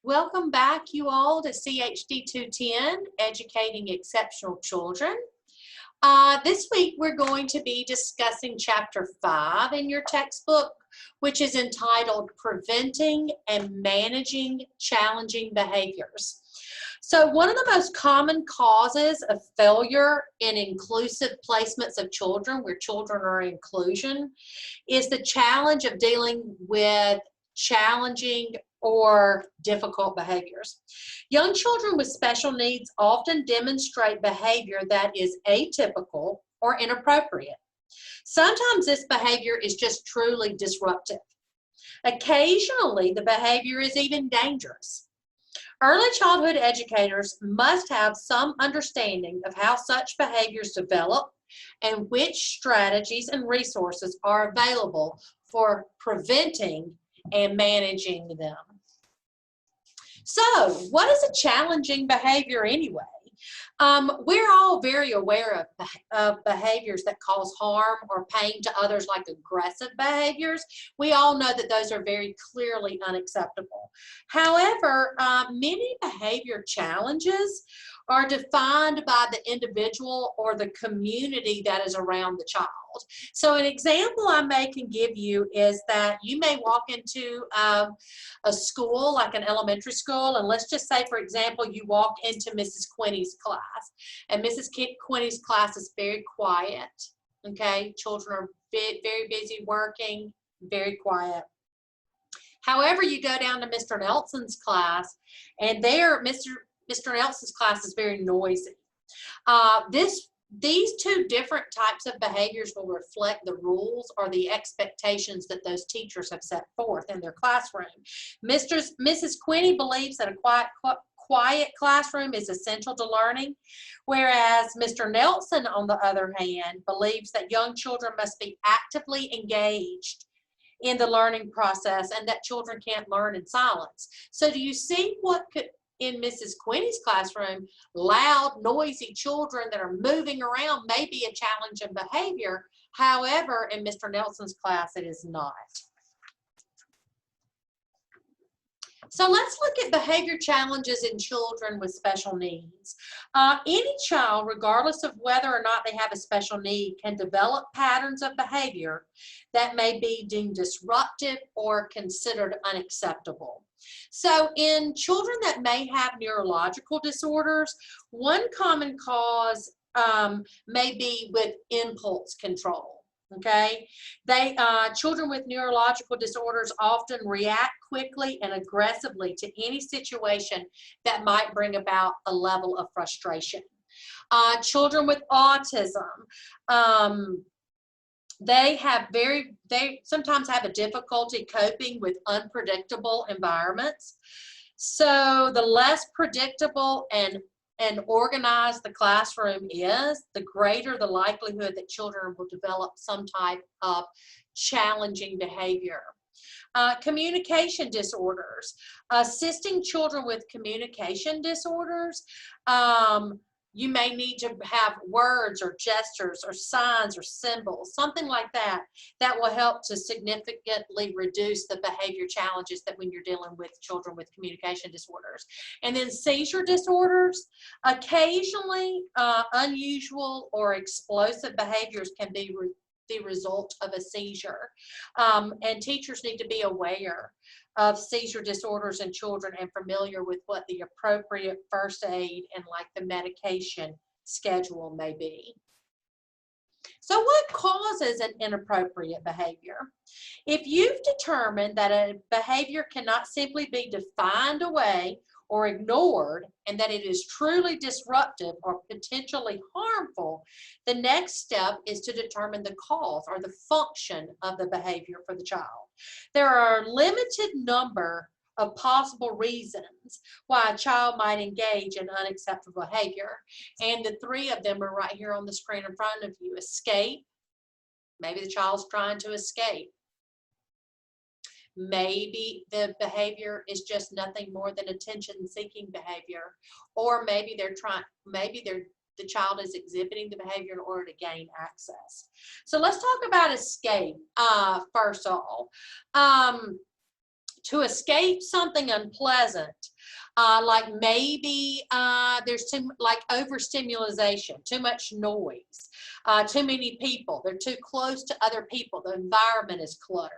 Welcome back, you all, to CHD 210, Educating Exceptional Children. This week, we're going to be discussing Chapter 5 in your textbook, which is entitled Preventing and Managing Challenging Behaviors. So one of the most common causes of failure in inclusive placements of children, where children are inclusion, is the challenge of dealing with challenging or difficult behaviors. Young children with special needs often demonstrate behavior that is atypical or inappropriate. Sometimes this behavior is just truly disruptive. Occasionally, the behavior is even dangerous. Early childhood educators must have some understanding of how such behaviors develop and which strategies and resources are available for preventing and managing them. So, what is a challenging behavior anyway? We're all very aware of behaviors that cause harm or pain to others, like aggressive behaviors. We all know that those are very clearly unacceptable. However, many behavior challenges are defined by the individual or the community that is around the child. So an example I can give you is that you may walk into a school, like an elementary school, and let's just say, for example, you walk into Mrs. Quinney's class, and Mrs. Quinney's class is very quiet, okay? Children are very busy working, very quiet. However, you go down to Mr. Nelson's class, and there, Mr. Nelson's class is very noisy. These two different types of behaviors will reflect the rules or the expectations that those teachers have set forth in their classroom. Mrs. Quinney believes that a quiet classroom is essential to learning, whereas Mr. Nelson, on the other hand, believes that young children must be actively engaged in the learning process and that children can't learn in silence. So do you see what could, in Mrs. Quinney's classroom, loud, noisy children that are moving around may be a challenge in behavior. However, in Mr. Nelson's class, it is not. So let's look at behavior challenges in children with special needs. Any child, regardless of whether or not they have a special need, can develop patterns of behavior that may be deemed disruptive or considered unacceptable. So in children that may have neurological disorders, one common cause may be with impulse control. Okay, children with neurological disorders often react quickly and aggressively to any situation that might bring about a level of frustration. Children with autism, they sometimes have a difficulty coping with unpredictable environments. So the less predictable and organized the classroom is, the greater the likelihood that children will develop some type of challenging behavior. Communication disorders. Assisting children with communication disorders, you may need to have words or gestures or signs or symbols, something like that, that will help to significantly reduce the behavior challenges that when you're dealing with children with communication disorders. And then seizure disorders, occasionally unusual or explosive behaviors can be the result of a seizure. And teachers need to be aware of seizure disorders in children and familiar with what the appropriate first aid and like the medication schedule may be. So what causes an inappropriate behavior? If you've determined that a behavior cannot simply be defined away or ignored, and that it is truly disruptive or potentially harmful, the next step is to determine the cause or the function of the behavior for the child. There are a limited number of possible reasons why a child might engage in unacceptable behavior, and the three of them are right here on the screen in front of you. Escape. Maybe the child's trying to escape. Maybe the behavior is just nothing more than attention-seeking behavior, or maybe the child is exhibiting the behavior in order to gain access. So let's talk about escape first of all. to escape something unpleasant, like maybe there's like overstimulation, too much noise, too many people, they're too close to other people, the environment is cluttered.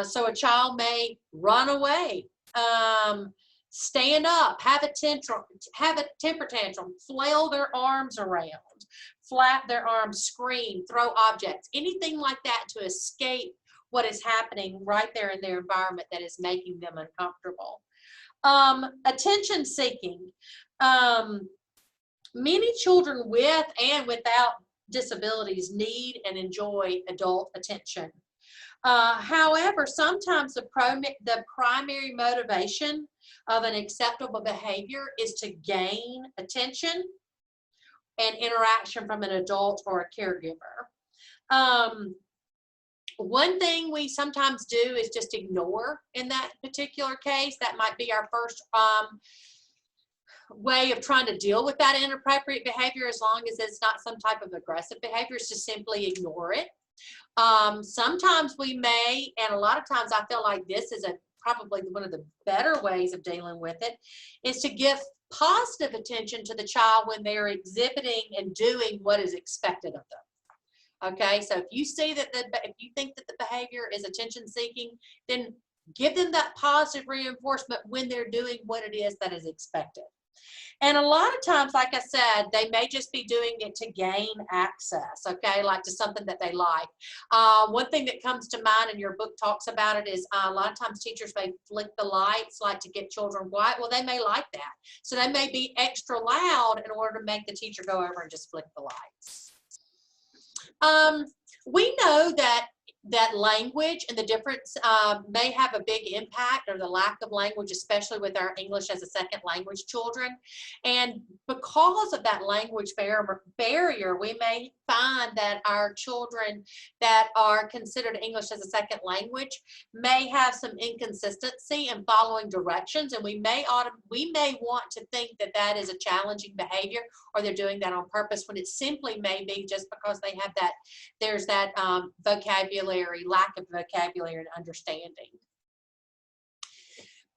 So a child may run away, stand up, have a temper tantrum, flail their arms around, flap their arms, scream, throw objects, anything like that to escape what is happening right there in their environment that is making them uncomfortable. Attention seeking. Many children with and without disabilities need and enjoy adult attention. However, sometimes the primary motivation of an acceptable behavior is to gain attention and interaction from an adult or a caregiver. One thing we sometimes do is just ignore in that particular case. That might be our first way of trying to deal with that inappropriate behavior, as long as it's not some type of aggressive behavior, is to simply ignore it. Sometimes we may, and a lot of times I feel like this is probably one of the better ways of dealing with it, is to give positive attention to the child when they're exhibiting and doing what is expected of them. Okay, so if you see that if you think that the behavior is attention seeking, then give them that positive reinforcement when they're doing what it is that is expected. And a lot of times, like I said, they may just be doing it to gain access, okay, like to something that they like. One thing that comes to mind, and your book talks about it, is a lot of times teachers may flick the lights, like to get children quiet. Well, they may like that. So they may be extra loud in order to make the teacher go over and just flick the lights. We know that language and the difference may have a big impact, or the lack of language, especially with our English as a second language children. And because of that language barrier, we may find that our children that are considered English as a second language may have some inconsistency in following directions, and we may want to think that that is a challenging behavior, or they're doing that on purpose, when it simply may be just because they have that, there's that lack of vocabulary and understanding.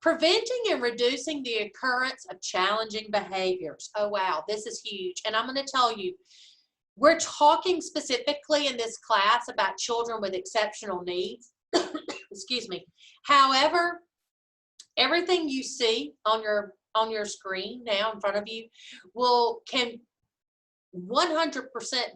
Preventing and reducing the occurrence of challenging behaviors. Oh wow, this is huge. And I'm going to tell you, we're talking specifically in this class about children with exceptional needs. Excuse me. However, everything you see on your screen now in front of you can 100%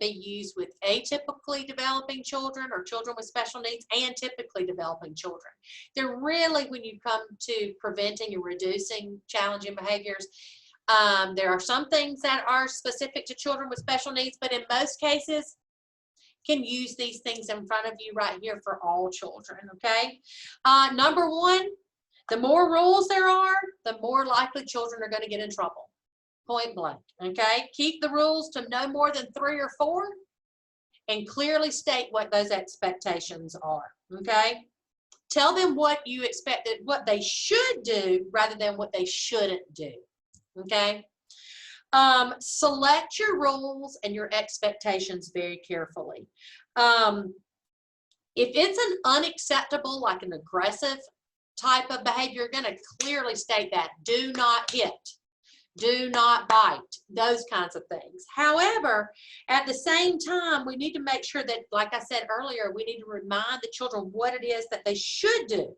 be used with atypically developing children, or children with special needs, and typically developing children. They're really, when you come to preventing and reducing challenging behaviors, there are some things that are specific to children with special needs, but in most cases, can use these things in front of you right here for all children, okay? Number one, the more rules there are, the more likely children are going to get in trouble. Point blank, okay? Keep the rules to no more than 3 or 4, and clearly state what those expectations are, okay? Tell them what you expect, what they should do rather than what they shouldn't do, okay? Select your rules and your expectations very carefully. If it's an unacceptable, like an aggressive type of behavior, you're going to clearly state that. Do not hit. Do not bite, those kinds of things. However, at the same time, we need to make sure that, like I said earlier, we need to remind the children what it is that they should do.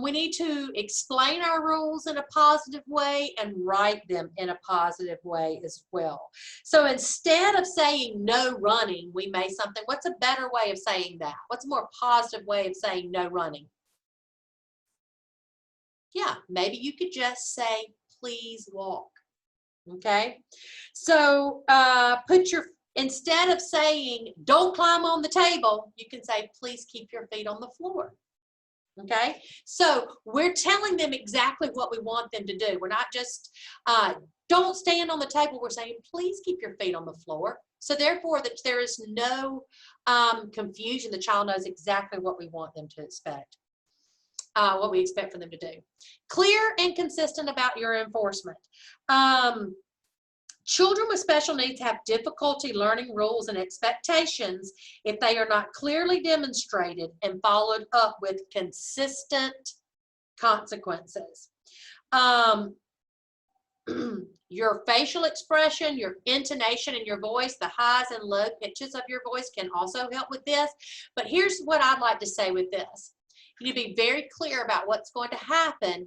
We need to explain our rules in a positive way and write them in a positive way as well. So instead of saying no running, we may something, what's a better way of saying that? What's a more positive way of saying no running? Yeah, maybe you could just say, please walk, okay? So instead of saying, don't climb on the table, you can say, please keep your feet on the floor, okay? So we're telling them exactly what we want them to do. We're not just, don't stand on the table. We're saying, please keep your feet on the floor. So therefore, that there is no confusion. The child knows exactly what we want them to expect. What we expect for them to do. Clear and consistent about your enforcement. Children with special needs have difficulty learning rules and expectations if they are not clearly demonstrated and followed up with consistent consequences. Your facial expression, your intonation in your voice, the highs and low pitches of your voice can also help with this. But here's what I'd like to say with this. You need to be very clear about what's going to happen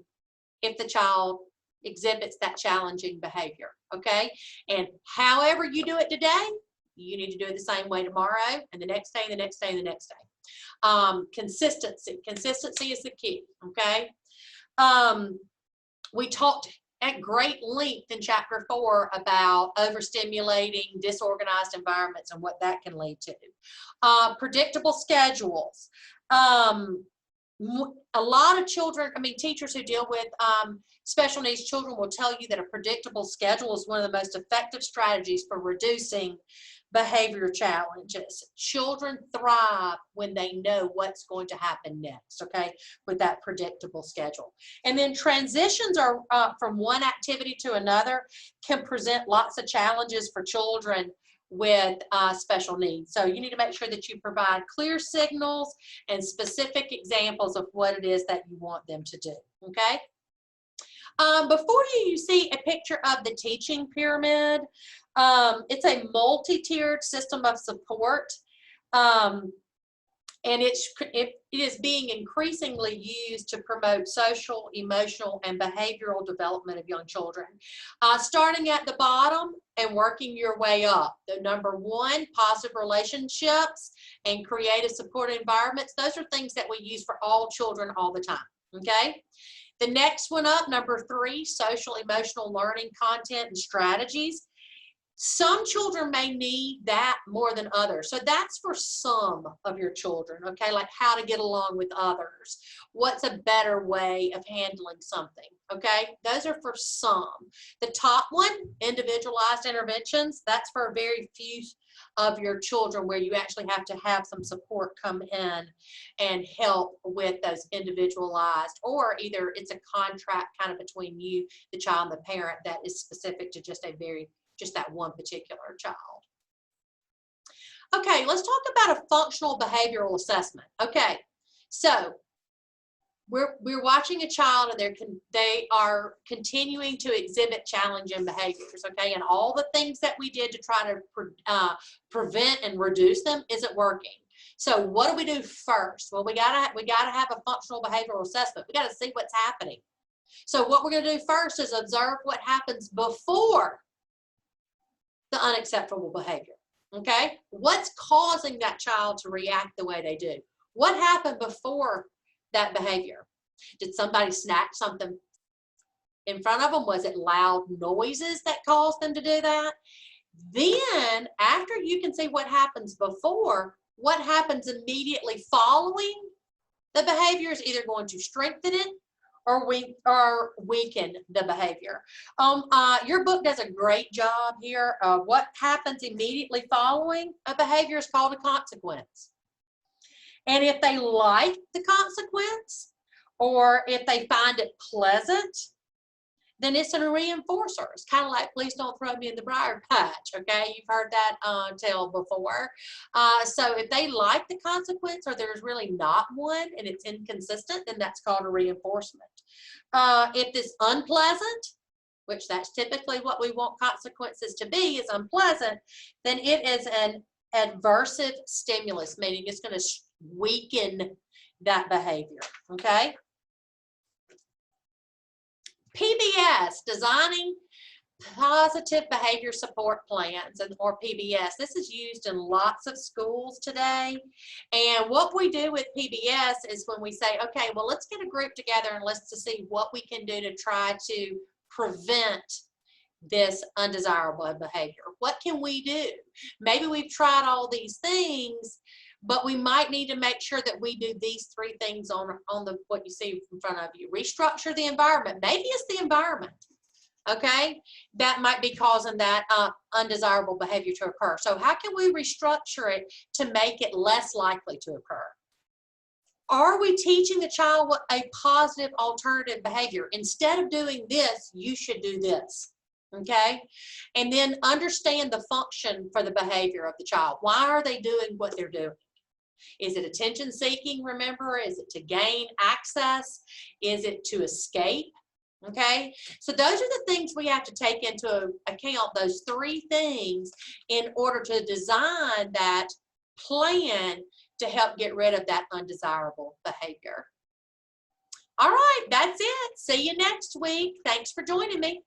if the child exhibits that challenging behavior, okay? And however you do it today, you need to do it the same way tomorrow and the next day, and the next day, and the next day. Consistency is the key, okay? We talked at great length in chapter 4 about overstimulating, disorganized environments and what that can lead to. Predictable schedules. A lot of children, teachers who deal with special needs children will tell you that a predictable schedule is one of the most effective strategies for reducing behavior challenges. Children thrive when they know what's going to happen next, okay, with that predictable schedule. And then transitions are from one activity to another can present lots of challenges for children with special needs. So you need to make sure that you provide clear signals and specific examples of what it is that you want them to do, okay? Before you see a picture of the teaching pyramid. It's a multi-tiered system of support, and it is being increasingly used to promote social, emotional, and behavioral development of young children. Starting at the bottom and working your way up. The number 1, positive relationships and creative supportive environments. Those are things that we use for all children all the time, okay? The next one up, number 3, social, emotional learning content and strategies. Some children may need that more than others. So that's for some of your children, okay? Like how to get along with others. What's a better way of handling something, okay? Those are for some. The top one, individualized interventions, that's for very few of your children where you actually have to have some support come in and help with those individualized, or either it's a contract kind of between you, the child, and the parent that is specific to just that one particular child. Okay, let's talk about a functional behavioral assessment. Okay, so we're watching a child and they are continuing to exhibit challenging behaviors, okay, and all the things that we did to try to prevent and reduce them isn't working. So what do we do first? Well, we gotta have a functional behavioral assessment. We gotta see what's happening. So what we're gonna do first is observe what happens before the unacceptable behavior, okay? What's causing that child to react the way they do? What happened before that behavior? Did somebody snack something in front of them? Was it loud noises that caused them to do that? Then, after you can see what happens before, what happens immediately following the behavior is either going to strengthen it or weaken the behavior. Your book does a great job here. What happens immediately following a behavior is called a consequence. And if they like the consequence, or if they find it pleasant, then it's a reinforcer. It's kind of like, please don't throw me in the briar patch, okay? You've heard that tale before. So if they like the consequence or there's really not one and it's inconsistent, then that's called a reinforcement. If it's unpleasant, which that's typically what we want consequences to be, is unpleasant, then it is an adversive stimulus, meaning it's going to weaken that behavior, okay? PBS, designing positive behavior support plans, or PBS. This is used in lots of schools today. And what we do with PBS is when we say, okay, well, let's get a group together and let's see what we can do to try to prevent this undesirable behavior. What can we do? Maybe we've tried all these things, but we might need to make sure that we do these 3 things on what you see in front of you. Restructure the environment. Maybe it's the environment, okay, that might be causing that undesirable behavior to occur. So how can we restructure it to make it less likely to occur? Are we teaching the child what a positive alternative behavior? Instead of doing this, you should do this, Okay, and then understand the function for the behavior of the child. Why are they doing what they're doing? Is it attention seeking, remember? Is it to gain access? Is it to escape? Okay, so those are the things we have to take into account, those three things, in order to design that plan to help get rid of that undesirable behavior. All right, that's it. See you next week. Thanks for joining me.